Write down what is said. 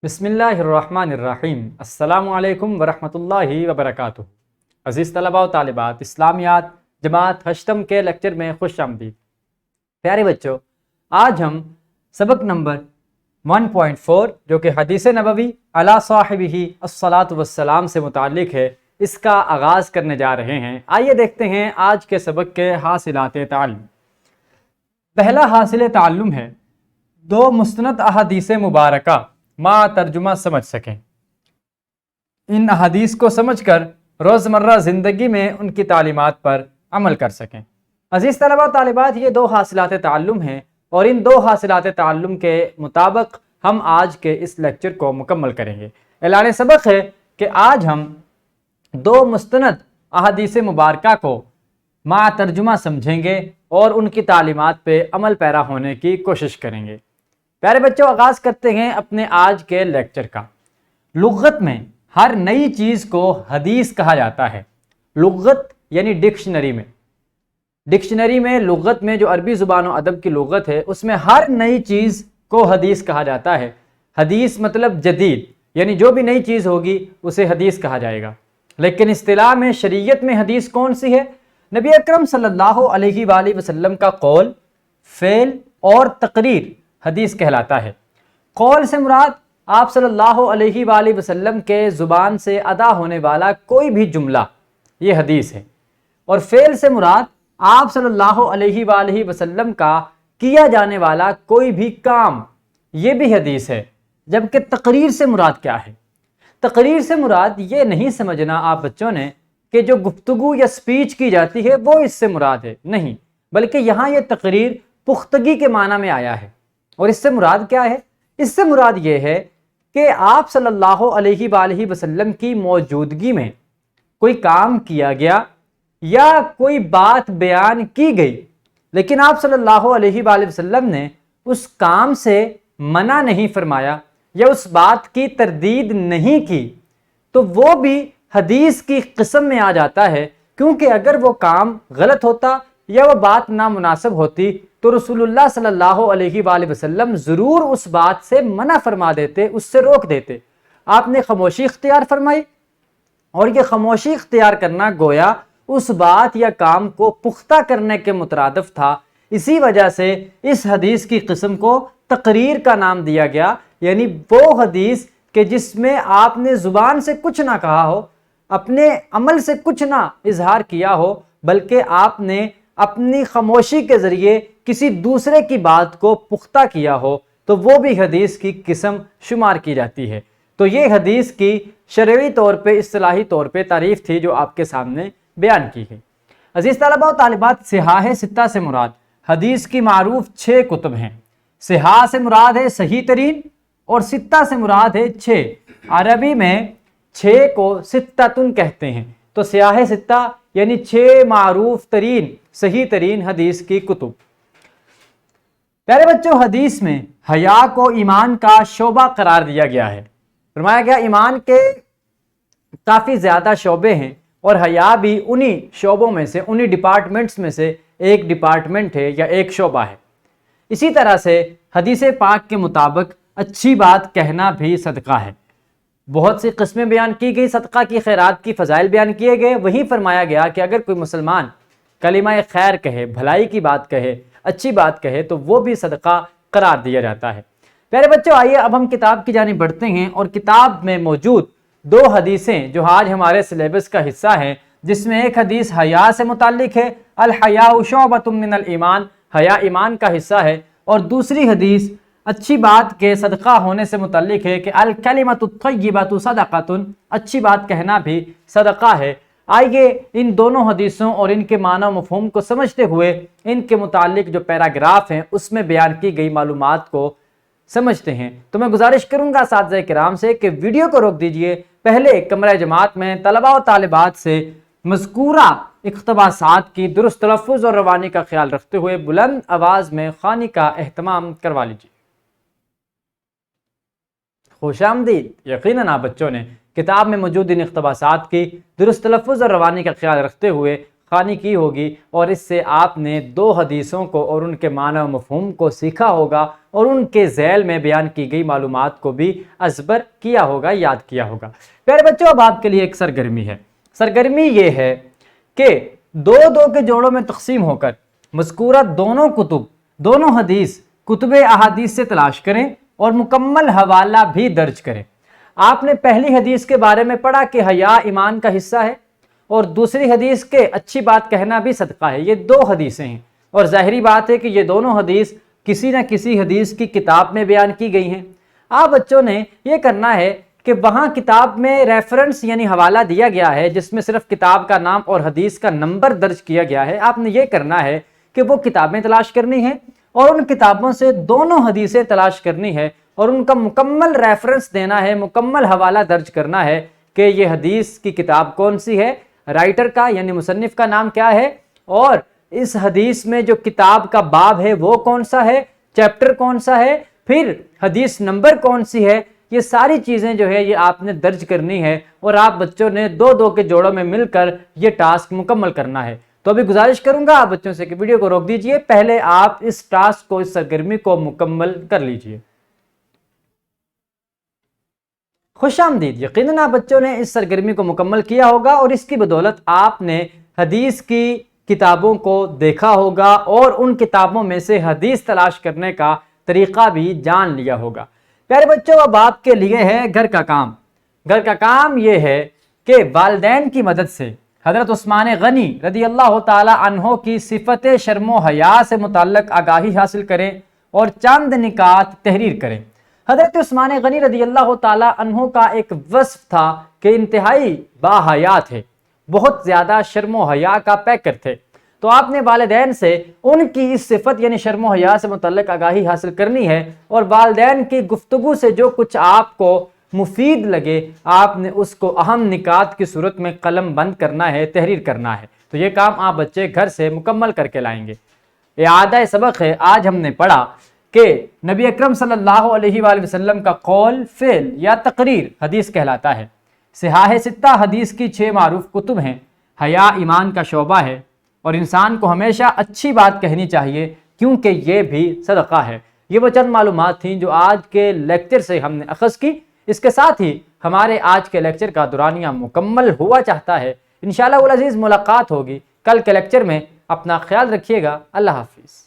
بسم اللہ الرحمن الرحیم۔ السلام علیکم ورحمۃ اللہ وبرکاتہ۔ عزیز طلباء و طالبات، اسلامیات جماعت ہشتم کے لیکچر میں خوش آمدید۔ پیارے بچوں، آج ہم سبق نمبر 1.4 جو کہ حدیث نبوی علی صاحبہ الصلاۃ والسلام سے متعلق ہے، اس کا آغاز کرنے جا رہے ہیں۔ آئیے دیکھتے ہیں آج کے سبق کے حاصلات تعلم۔ پہلا حاصل تعلم ہے دو مستند احادیث مبارکہ ترجمہ سمجھ سکیں۔ ان احادیث کو سمجھ کر روزمرہ زندگی میں ان کی تعلیمات پر عمل کر سکیں۔ عزیز طلباء و طالبات، یہ دو حاصلات تعلم ہیں اور ان دو حاصلات تعلم کے مطابق ہم آج کے اس لیکچر کو مکمل کریں گے۔ اعلان سبق ہے کہ آج ہم دو مستند احادیث مبارکہ کو ترجمہ سمجھیں گے اور ان کی تعلیمات پہ عمل پیرا ہونے کی کوشش کریں گے۔ پیارے بچوں، آغاز کرتے ہیں اپنے آج کے لیکچر کا۔ لغت میں ہر نئی چیز کو حدیث کہا جاتا ہے۔ لغت یعنی ڈکشنری میں لغت میں جو عربی زبان و ادب کی لغت ہے، اس میں ہر نئی چیز کو حدیث کہا جاتا ہے۔ حدیث مطلب جدید، یعنی جو بھی نئی چیز ہوگی اسے حدیث کہا جائے گا۔ لیکن اصطلاح میں، شریعت میں حدیث کون سی ہے؟ نبی اکرم صلی اللہ علیہ وآلہ وسلم کا قول، فعل اور تقریر حدیث کہلاتا ہے۔ قول سے مراد آپ صلی اللہ علیہ وآلہ وسلم کے زبان سے ادا ہونے والا کوئی بھی جملہ، یہ حدیث ہے۔ اور فعل سے مراد آپ صلی اللہ علیہ وآلہ وسلم کا کیا جانے والا کوئی بھی کام، یہ بھی حدیث ہے۔ جبکہ تقریر سے مراد کیا ہے؟ تقریر سے مراد یہ نہیں سمجھنا آپ بچوں نے کہ جو گفتگو یا سپیچ کی جاتی ہے وہ اس سے مراد ہے، نہیں، بلکہ یہاں یہ تقریر پختگی کے معنی میں آیا ہے۔ اور اس سے مراد کیا ہے؟ اس سے مراد یہ ہے کہ آپ صلی اللہ علیہ وآلہ وسلم کی موجودگی میں کوئی کام کیا گیا یا کوئی بات بیان کی گئی، لیکن آپ صلی اللہ علیہ وآلہ وسلم نے اس کام سے منع نہیں فرمایا یا اس بات کی تردید نہیں کی، تو وہ بھی حدیث کی قسم میں آ جاتا ہے۔ کیونکہ اگر وہ کام غلط ہوتا یا وہ بات نامناسب ہوتی تو رسول اللہ صلی اللہ علیہ وآلہ وسلم ضرور اس بات سے منع فرما دیتے، اس سے روک دیتے۔ آپ نے خاموشی اختیار فرمائی، اور یہ خاموشی اختیار کرنا گویا اس بات یا کام کو پختہ کرنے کے مترادف تھا۔ اسی وجہ سے اس حدیث کی قسم کو تقریر کا نام دیا گیا، یعنی وہ حدیث کہ جس میں آپ نے زبان سے کچھ نہ کہا ہو، اپنے عمل سے کچھ نہ اظہار کیا ہو، بلکہ آپ نے اپنی خاموشی کے ذریعے کسی دوسرے کی بات کو پختہ کیا ہو، تو وہ بھی حدیث کی قسم شمار کی جاتی ہے۔ تو یہ حدیث کی شرعی طور پہ، اصطلاحی طور پہ تعریف تھی جو آپ کے سامنے بیان کی گئی۔ عزیز طلباء و طالبات، صحاح ستہ سے مراد حدیث کی معروف 6 کتب ہیں۔ صحاح سے مراد ہے صحیح ترین، اور ستہ سے مراد ہے 6۔ عربی میں 6 کو ستتن کہتے ہیں۔ تو صحاح ستہ یعنی 6 معروف ترین، صحیح ترین حدیث کی کتب۔ پیارے بچوں، حدیث میں حیا کو ایمان کا شعبہ قرار دیا گیا ہے۔ فرمایا گیا ایمان کے کافی زیادہ شعبے ہیں، اور حیا بھی انہی شعبوں میں سے، انہی ڈپارٹمنٹس میں سے ایک ڈپارٹمنٹ ہے یا ایک شعبہ ہے۔ اسی طرح سے حدیث پاک کے مطابق اچھی بات کہنا بھی صدقہ ہے۔ بہت سی قسمیں بیان کی گئی، صدقہ کی، خیرات کی فضائل بیان کیے گئے۔ وہی فرمایا گیا کہ اگر کوئی مسلمان کلمہ خیر کہے، بھلائی کی بات کہے، اچھی بات کہے، تو وہ بھی صدقہ قرار دیا جاتا ہے۔ پیارے بچوں، آئیے اب ہم کتاب کی جانب بڑھتے ہیں، اور کتاب میں موجود 2 حدیثیں جو آج ہمارے سلیبس کا حصہ ہیں، جس میں ایک حدیث حیا سے متعلق ہے، الحیاء شعبۃ من الایمان، حیا ایمان کا حصہ ہے، اور دوسری حدیث اچھی بات کے صدقہ ہونے سے متعلق ہے کہ الکلمۃ الطیبۃ صدقۃ، اچھی بات کہنا بھی صدقہ ہے۔ آئیے ان دونوں حدیثوں اور ان کے معنی و مفہوم کو سمجھتے ہوئے ان کے متعلق جو پیراگراف ہیں اس میں بیان کی گئی معلومات کو سمجھتے ہیں۔ تو میں گزارش کروں گا اساتذہ کرام سے کہ ویڈیو کو روک دیجئے، پہلے کمرہ جماعت میں طلباء و طالبات سے مذکورہ اقتباسات کی درست تلفظ اور روانی کا خیال رکھتے ہوئے بلند آواز میں خوانی کا اہتمام کروا لیجیے۔ خوش آمدید۔ یقیناً آپ بچوں نے کتاب میں موجود ان اقتباسات کی درست تلفظ اور روانی کا خیال رکھتے ہوئے خوانی کی ہوگی اور اس سے آپ نے 2 حدیثوں کو اور ان کے معنی و مفہوم کو سیکھا ہوگا اور ان کے ذیل میں بیان کی گئی معلومات کو بھی ازبر کیا ہوگا، یاد کیا ہوگا۔ پیارے بچوں، اب آپ کے لیے ایک سرگرمی ہے۔ سرگرمی یہ ہے کہ 2 کے جوڑوں میں تقسیم ہو کر مذکورہ دونوں کتب، دونوں حدیث کتب احادیث سے تلاش کریں اور مکمل حوالہ بھی درج کریں۔ آپ نے پہلی حدیث کے بارے میں پڑھا کہ حیا ایمان کا حصہ ہے، اور دوسری حدیث کے اچھی بات کہنا بھی صدقہ ہے۔ یہ 2 حدیثیں ہیں اور ظاہری بات ہے کہ یہ دونوں حدیث کسی نہ کسی حدیث کی کتاب میں بیان کی گئی ہیں۔ آپ بچوں نے یہ کرنا ہے کہ وہاں کتاب میں ریفرنس یعنی حوالہ دیا گیا ہے جس میں صرف کتاب کا نام اور حدیث کا نمبر درج کیا گیا ہے۔ آپ نے یہ کرنا ہے کہ وہ کتابیں تلاش کرنی ہیں اور ان کتابوں سے دونوں حدیثیں تلاش کرنی ہے اور ان کا مکمل ریفرنس دینا ہے، مکمل حوالہ درج کرنا ہے کہ یہ حدیث کی کتاب کون سی ہے، رائٹر کا یعنی مصنف کا نام کیا ہے، اور اس حدیث میں جو کتاب کا باب ہے وہ کون سا ہے، چیپٹر کون سا ہے، پھر حدیث نمبر کون سی ہے۔ یہ ساری چیزیں جو ہے یہ آپ نے درج کرنی ہے اور آپ بچوں نے 2 کے جوڑوں میں مل کر یہ ٹاسک مکمل کرنا ہے۔ تو ابھی گزارش کروں گا آپ بچوں سے کہ ویڈیو کو روک دیجئے، پہلے آپ اس ٹاسک کو، اس سرگرمی کو مکمل کر لیجئے۔ خوش آمدید۔ یقیناً آپ بچوں نے اس سرگرمی کو مکمل کیا ہوگا اور اس کی بدولت آپ نے حدیث کی کتابوں کو دیکھا ہوگا اور ان کتابوں میں سے حدیث تلاش کرنے کا طریقہ بھی جان لیا ہوگا۔ پیارے بچوں، اب آپ کے لیے ہے گھر کا کام۔ گھر کا کام یہ ہے کہ والدین کی مدد سے حضرت عثمان غنی رضی اللہ تعالی عنہ کی صفت شرم و حیا سے متعلق آگاہی حاصل کریں اور چند نکات تحریر کریں۔ حضرت عثمان غنی رضی اللہ تعالی عنہ کا ایک وصف تھا کہ انتہائی باحیا تھے، بہت زیادہ شرم و حیا کا پیکر تھے۔ تو آپ نے والدین سے ان کی اس صفت یعنی شرم و حیا سے متعلق آگاہی حاصل کرنی ہے اور والدین کی گفتگو سے جو کچھ آپ کو مفید لگے آپ نے اس کو اہم نکات کی صورت میں قلم بند کرنا ہے، تحریر کرنا ہے۔ تو یہ کام آپ بچے گھر سے مکمل کر کے لائیں گے۔ اعادہ سبق ہے، آج ہم نے پڑھا کہ نبی اکرم صلی اللہ علیہ وآلہ وسلم کا قول، فعل یا تقریر حدیث کہلاتا ہے۔ صحاح 6 حدیث کی 6 معروف کتب ہیں۔ حیا ایمان کا شعبہ ہے اور انسان کو ہمیشہ اچھی بات کہنی چاہیے کیونکہ یہ بھی صدقہ ہے۔ یہ وہ چند معلومات تھیں جو آج کے لیکچر سے ہم نے اخذ کی۔ اس کے ساتھ ہی ہمارے آج کے لیکچر کا دورانیہ مکمل ہوا چاہتا ہے۔ انشاءاللہ العزیز ملاقات ہوگی کل کے لیکچر میں۔ اپنا خیال رکھیے گا۔ اللہ حافظ۔